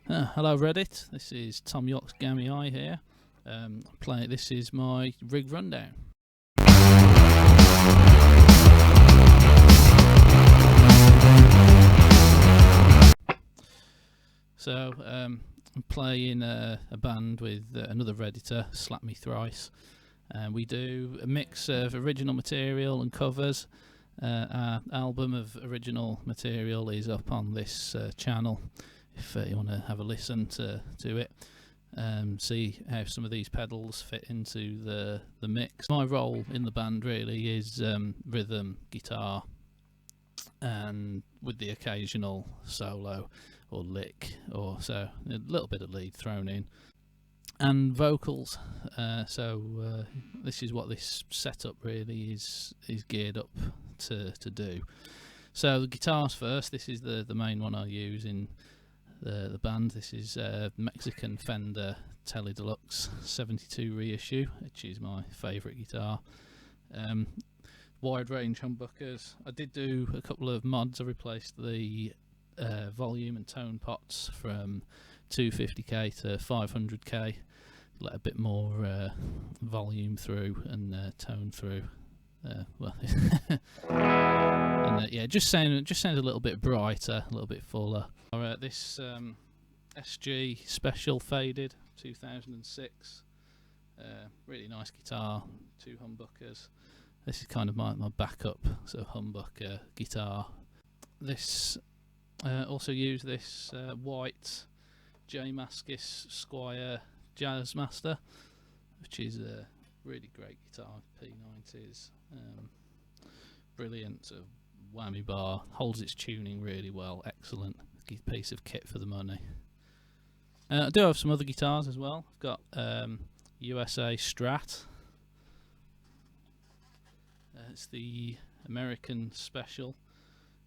Hello Reddit, this is Tom York's Gammy Eye here. This is my rig rundown. So I'm playing a band with another Redditor, Slap Me Thrice. We do a mix of original material and covers. Our album of original material is up on this channel if you want to have a listen to it, see how some of these pedals fit into the mix. My role in the band really is rhythm, guitar, and with the occasional solo or lick, or so a little bit of lead thrown in, and vocals. This is what this setup really is geared up to do. So the guitars first. This is the main one I use in the band. This is Mexican Fender Tele Deluxe 72 reissue, which is my favourite guitar. Wide range humbuckers. I did do a couple of mods. I replaced the volume and tone pots from 250k to 500k, let a bit more volume through and tone through. Yeah, just sound a little bit brighter, a little bit fuller. This SG Special faded 2006, really nice guitar, 2 humbuckers. This is kind of my backup sort of humbucker guitar. This also use this white J Mascis Squire Jazzmaster, which is a really great guitar, P90s. Brilliant sort of whammy bar, holds its tuning really well, excellent piece of kit for the money. I do have some other guitars as well. I've got USA Strat. It's the American Special,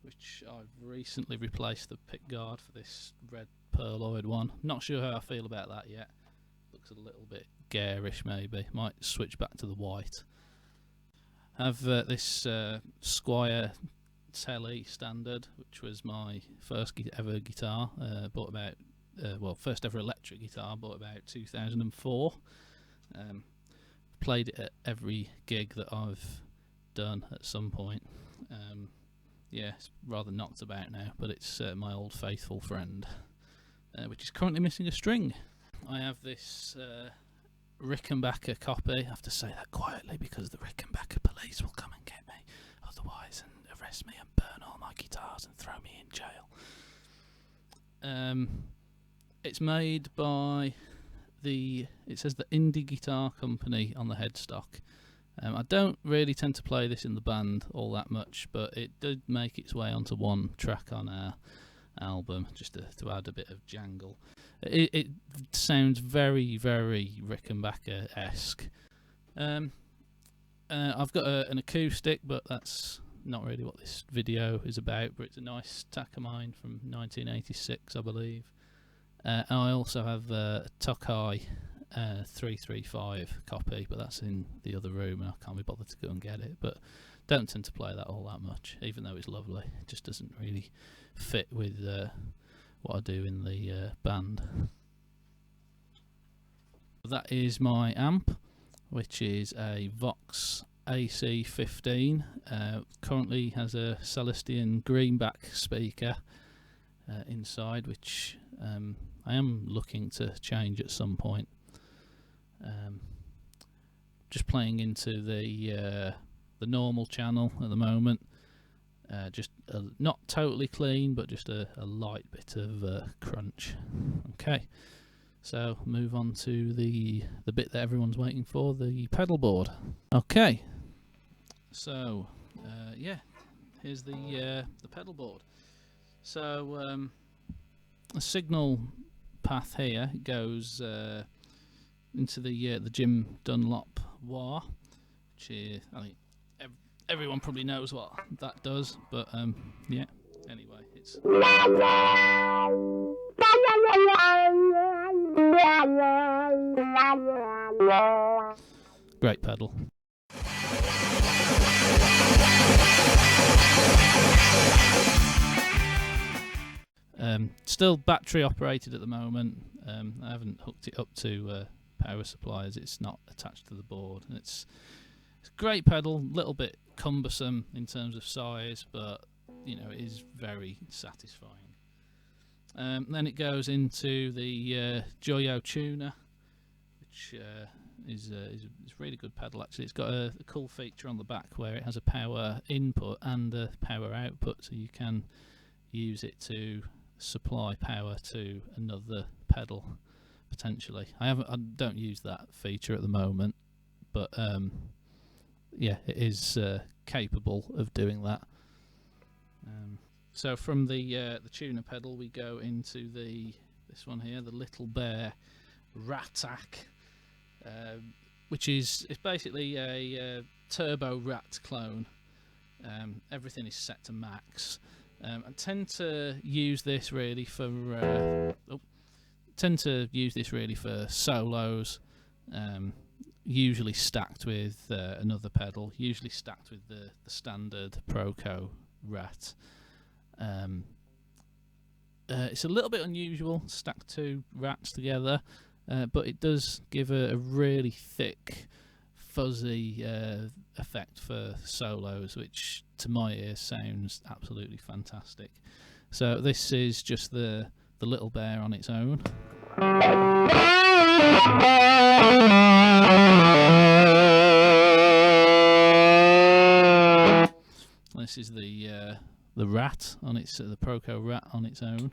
which I've recently replaced the pickguard for this red pearloid one. Not sure how I feel about that yet. Looks a little bit garish maybe. Might switch back to the white. I have this Squire tele standard, which was my first ever guitar. Bought about first ever electric guitar. Bought about 2004. Played it at every gig that I've done at some point. Yeah, it's rather knocked about now, but it's my old faithful friend, which is currently missing a string. I have this Rickenbacker copy. I have to say that quietly because the Rickenbacker police will come and get me otherwise and arrest me and burn all my guitars and throw me in jail. It's made by it says the Indie Guitar Company on the headstock. I don't really tend to play this in the band all that much, but it did make its way onto one track on our album, just to add a bit of jangle. It sounds very, very Rickenbacker-esque. I've got an acoustic, but that's not really what this video is about, but it's a nice Takamine from 1986, I believe. I also have a Tokai 335 copy, but that's in the other room and I can't be bothered to go and get it, but don't tend to play that all that much, even though it's lovely. It just doesn't really fit with what I do in the band. That is my amp, which is a Vox AC15. Currently has a Celestion greenback speaker inside, which I am looking to change at some point. Just playing into the normal channel at the moment. Just not totally clean, but just a light bit of crunch. Okay, so move on to the bit that everyone's waiting for, the pedal board. Okay, so yeah, here's the pedal board. So a signal path here goes into the Dunlop Wah, which is, I think everyone probably knows what that does, but yeah, anyway, it's great pedal. Still battery operated at the moment. I haven't hooked it up to power supplies. It's not attached to the board. And it's a great pedal, a little bit cumbersome in terms of size, but you know, it is very satisfying. Then it goes into the Joyo Tuner, which is a really good pedal actually. It's got a cool feature on the back where it has a power input and a power output, so you can use it to supply power to another pedal potentially. I don't use that feature at the moment, but yeah, it is capable of doing that. So from the tuner pedal we go into this one here, the Little Bear R.A.T.TACK, which is basically a turbo RAT clone. Everything is set to max. I tend to use this really for solos, usually stacked with another pedal, usually stacked with the standard Proco RAT. It's a little bit unusual to stack two RATs together, but it does give a really thick, fuzzy effect for solos, which to my ear sounds absolutely fantastic. So this is just the Little Bear on its own. This is the RAT on its the Proco RAT on its own.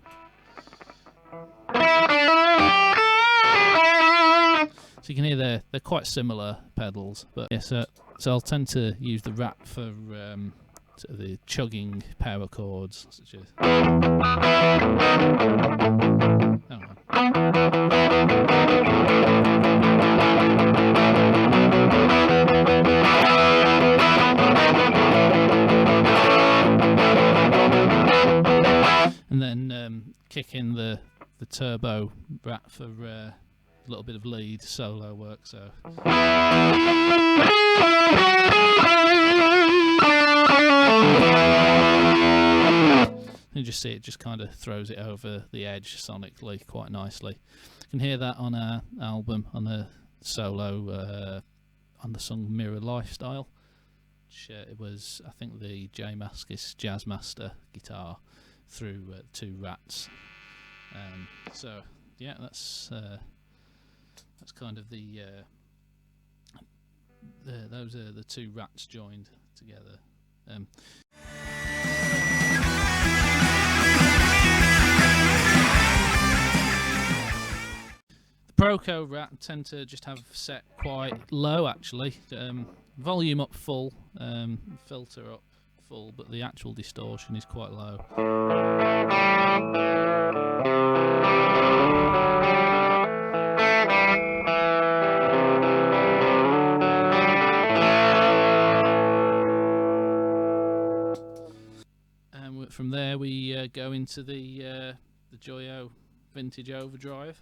So you can hear they're quite similar pedals, but yeah, so I'll tend to use the RAT for sort of the chugging power chords, such as. And then kick in the turbo RAT for a little bit of lead solo work. So you just see it just kind of throws it over the edge sonically quite nicely. You can hear that on our album, on a solo on the song Mirror Lifestyle, which it was, I think, the J Mascis Jazzmaster guitar through two RATs. So yeah, that's kind of those are the two RATs joined together. The Proco RAT tend to just have set quite low actually. Volume up full, filter up full, but the actual distortion is quite low. And from there we go into the Joyo Vintage Overdrive,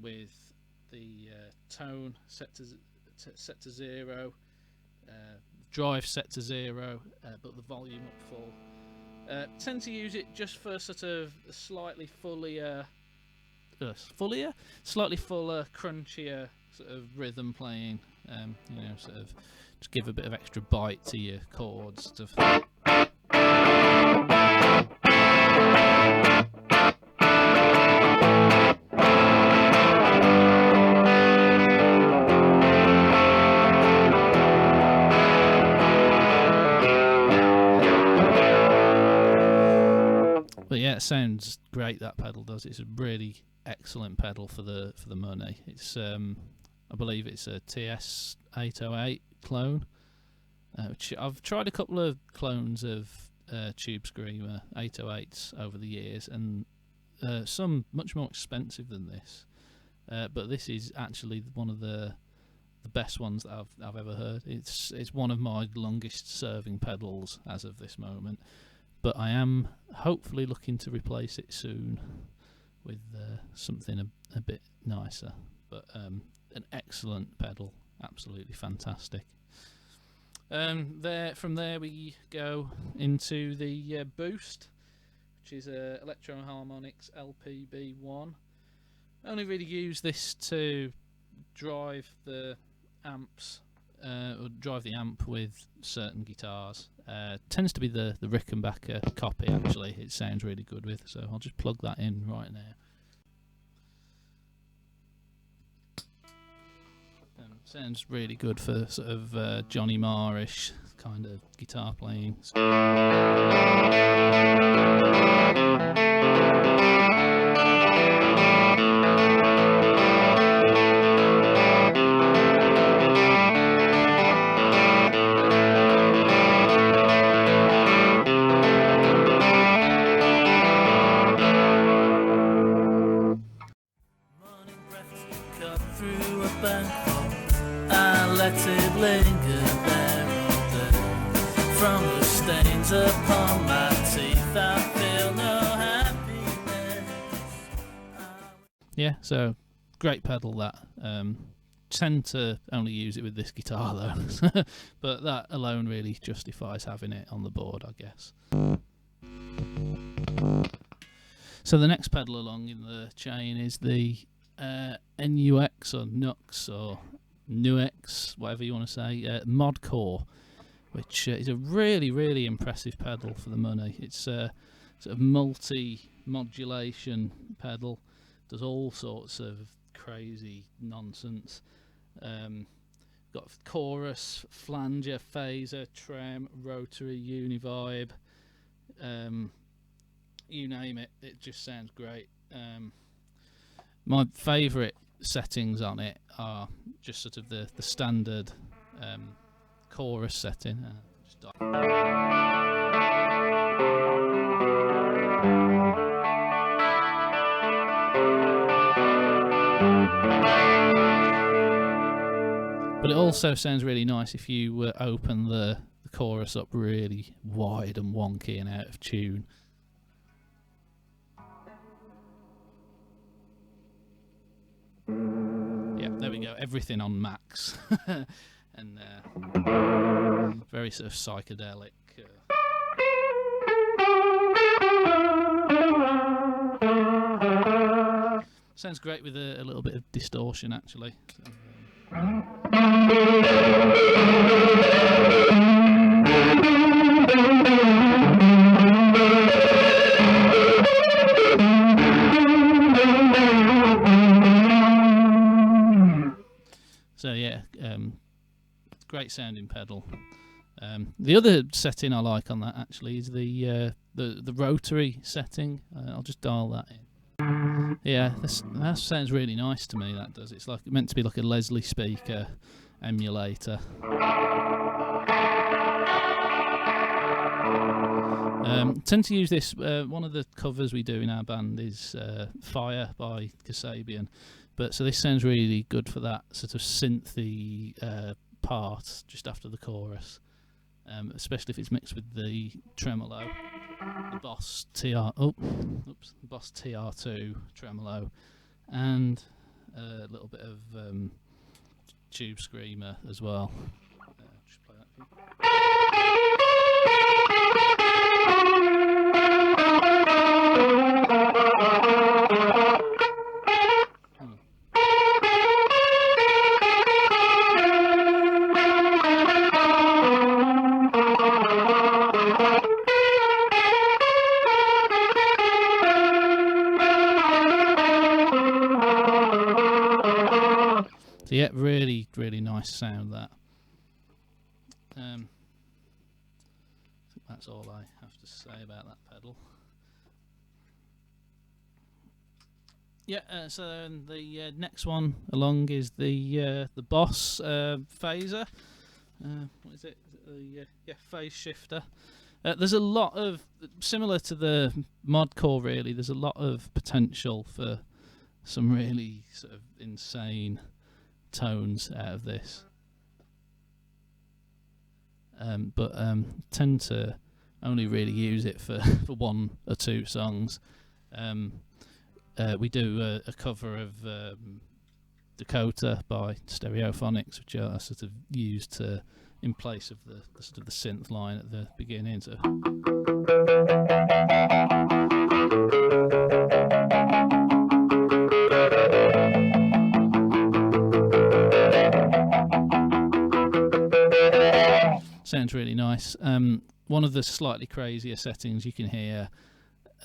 with the tone set to 0, drive set to 0, but the volume up full. Tend to use it just for sort of slightly fuller, crunchier sort of rhythm playing. You know, sort of just give a bit of extra bite to your chords. But yeah, it sounds great, that pedal does. It's a really excellent pedal for the money. It's I believe it's a TS808 clone, which I've tried a couple of clones of Tube Screamer 808s over the years, and some much more expensive than this, but this is actually one of the best ones that I've ever heard. It's one of my longest serving pedals as of this moment, but I am hopefully looking to replace it soon with something a bit nicer. But an excellent pedal, absolutely fantastic. From there we go into the Boost, which is a Electro harmonix LPB1. I only really use this to drive the amps, or drive the amp with certain guitars. Tends to be the Rickenbacker copy, actually. It sounds really good with, so I'll just plug that in right now. Sounds really good for sort of Johnny Marr-ish kind of guitar playing. Let it linger there all day. From the stains upon my teeth, I feel no happiness. Yeah, so great pedal that. Tend to only use it with this guitar though, but that alone really justifies having it on the board, I guess. So the next pedal along in the chain is the NUX or NUX or NUX, whatever you want to say, Modcore, which is a really impressive pedal for the money. It's a sort of multi-modulation pedal, does all sorts of crazy nonsense. Got chorus, flanger, phaser, trem, rotary, univibe, you name it, it just sounds great. My favourite settings on it are just sort of the standard chorus setting. But it also sounds really nice if you open the chorus up really wide and wonky and out of tune. Yeah, there we go, everything on max. And very sort of psychedelic. Sounds great with a little bit of distortion, actually. So yeah, great sounding pedal. The other setting I like on that actually is the rotary setting. I'll just dial that in. Yeah, that sounds really nice to me. That does. It's like meant to be like a Leslie speaker emulator. Tend to use this. One of the covers we do in our band is Fire by Kasabian. But so this sounds really good for that sort of synthy part just after the chorus, especially if it's mixed with the tremolo, the Boss Boss TR2 tremolo, and a little bit of tube screamer as well. Just play that for you. So yeah, really nice sound that. I think that's all I have to say about that pedal. Yeah, so the next one along is the Boss phaser. What is it? Yeah, phase shifter. There's a lot of, similar to the Modcore really, there's a lot of potential for some really sort of insane tones out of this. But tend to only really use it for one or two songs. We do a cover of Dakota by Stereophonics, which are sort of used in place of the sort of the synth line at the beginning. So sounds really nice. One of the slightly crazier settings you can hear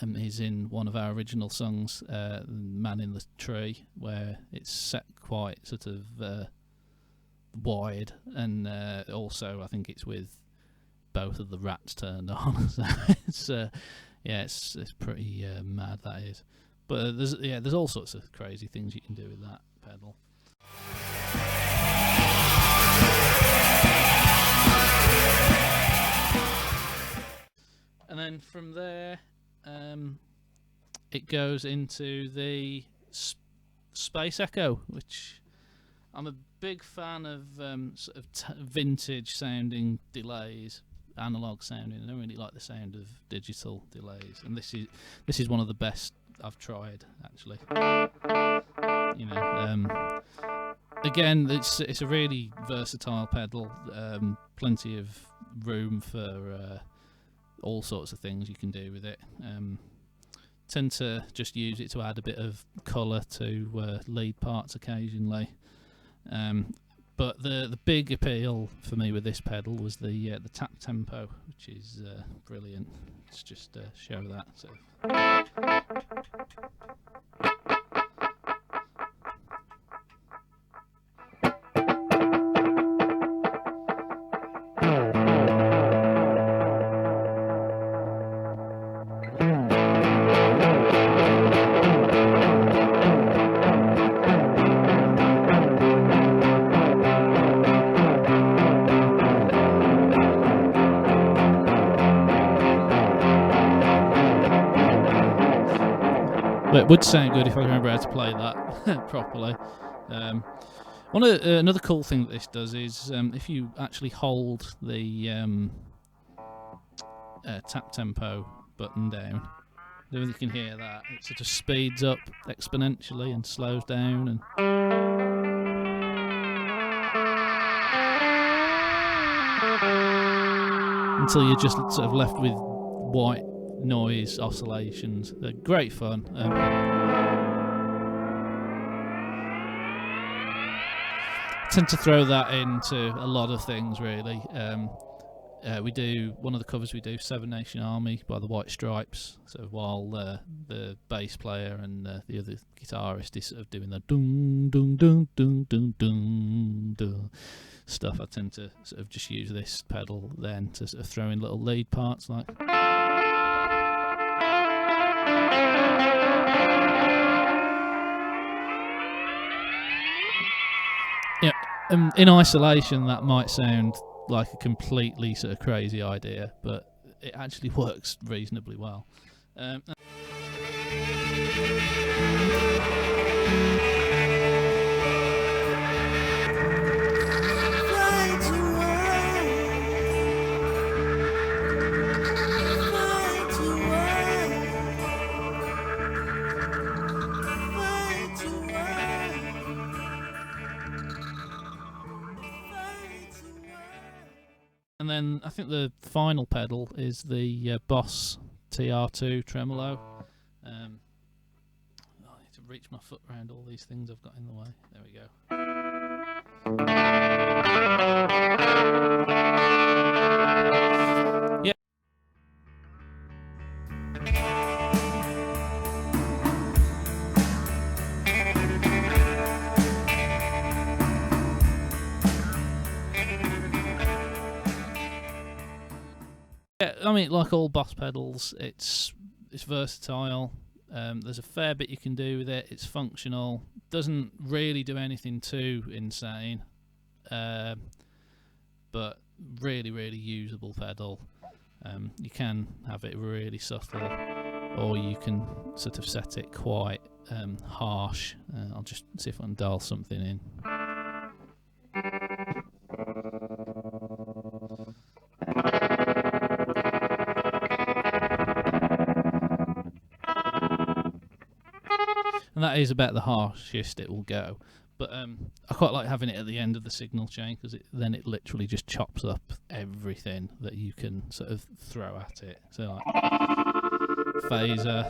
is in one of our original songs, Man in the Tree, where it's set quite sort of wide, and also I think it's with both of the rats turned on. So it's it's pretty mad, that is. But there's all sorts of crazy things you can do with that pedal. And then from there, it goes into the Space Echo, which I'm a big fan of, sort of vintage sounding delays, analog sounding. I don't really like the sound of digital delays, and this is one of the best I've tried, actually. You know, again, it's a really versatile pedal. Plenty of room for all sorts of things you can do with it. Tend to just use it to add a bit of colour to lead parts occasionally. But the big appeal for me with this pedal was the tap tempo, which is brilliant. Let's just show that. So. But it would sound good if I remember how to play that properly. Another cool thing that this does is if you actually hold the tap tempo button down, I don't know if you can hear that, it sort of speeds up exponentially and slows down, and until you're just sort of left with white noise oscillations. They're great fun. Tend to throw that into a lot of things, really. We do one of the covers we do, Seven Nation Army by the White Stripes. So while the bass player and the other guitarist is sort of doing the dun dun dun dun dun dun dun stuff, I tend to sort of just use this pedal then to sort of throw in little lead parts like. Yeah, in isolation that might sound like a completely sort of crazy idea, but it actually works reasonably well. And then I think the final pedal is the Boss TR2 Tremolo. I need to reach my foot around all these things I've got in the way. There we go. Yeah. Yeah, I mean, like all Boss pedals, it's versatile. There's a fair bit you can do with it. It's functional. Doesn't really do anything too insane, but really, really usable pedal. You can have it really subtle, or you can sort of set it quite harsh. I'll just see if I can dial something in. And that is about the harshest it will go. But I quite like having it at the end of the signal chain, because then it literally just chops up everything that you can sort of throw at it. So like phaser.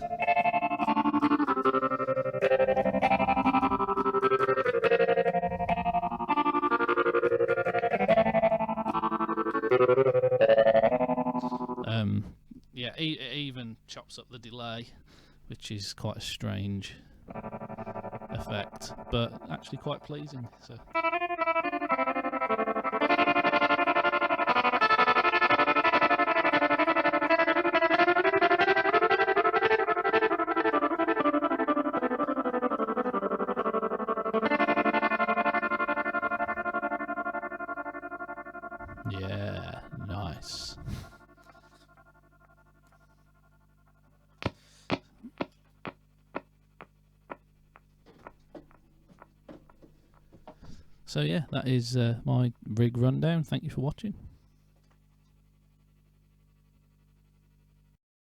Yeah, it even chops up the delay, which is quite a strange effect, but actually quite pleasing. So. Yeah, nice. So yeah, that is my rig rundown. Thank you for watching.